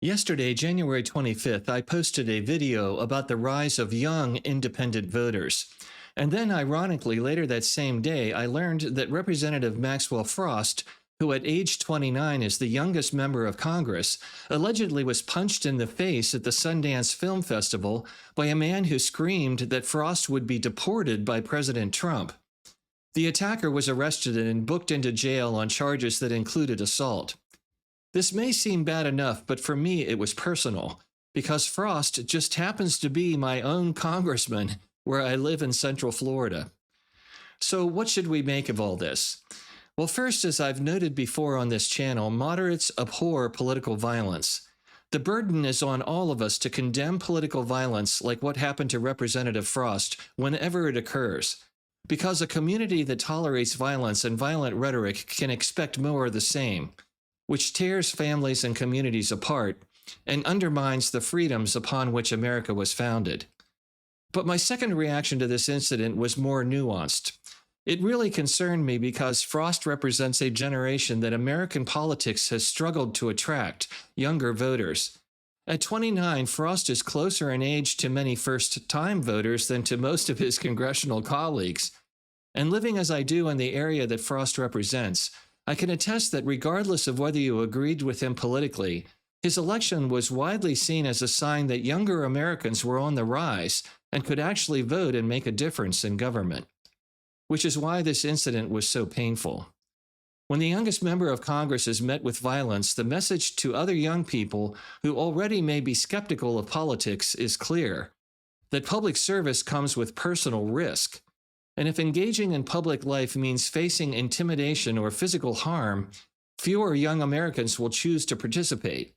Yesterday, January 25th, I posted a video about the rise of young independent voters. And then, ironically, later that same day, I learned that Representative Maxwell Frost, who at age 29 is the youngest member of Congress, allegedly was punched in the face at the Sundance Film Festival by a man who screamed that Frost would be deported by President Trump. The attacker was arrested and booked into jail on charges that included assault. This may seem bad enough, but for me it was personal, because Frost just happens to be my own congressman where I live in Central Florida. So what should we make of all this? Well, first, as I've noted before on this channel, moderates abhor political violence. The burden is on all of us to condemn political violence like what happened to Representative Frost whenever it occurs, because a community that tolerates violence and violent rhetoric can expect more of the same, which tears families and communities apart and undermines the freedoms upon which America was founded. But my second reaction to this incident was more nuanced. It really concerned me because Frost represents a generation that American politics has struggled to attract, younger voters. At 29, Frost is closer in age to many first-time voters than to most of his congressional colleagues. And living as I do in the area that Frost represents, I can attest that regardless of whether you agreed with him politically, his election was widely seen as a sign that younger Americans were on the rise and could actually vote and make a difference in government. Which is why this incident was so painful. When the youngest member of Congress is met with violence, the message to other young people who already may be skeptical of politics is clear: that public service comes with personal risk. And if engaging in public life means facing intimidation or physical harm, fewer young Americans will choose to participate.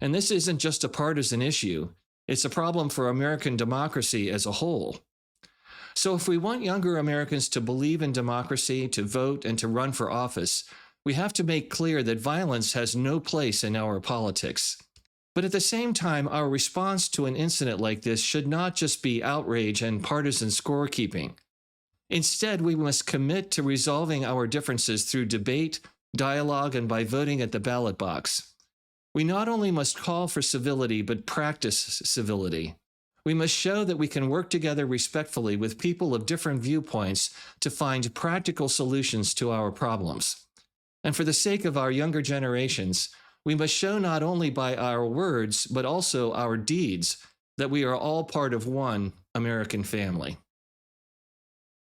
And this isn't just a partisan issue. It's a problem for American democracy as a whole. So if we want younger Americans to believe in democracy, to vote, and to run for office, we have to make clear that violence has no place in our politics. But at the same time, our response to an incident like this should not just be outrage and partisan scorekeeping. Instead, we must commit to resolving our differences through debate, dialogue, and by voting at the ballot box. We not only must call for civility, but practice civility. We must show that we can work together respectfully with people of different viewpoints to find practical solutions to our problems. And for the sake of our younger generations, we must show not only by our words, but also our deeds, that we are all part of one American family.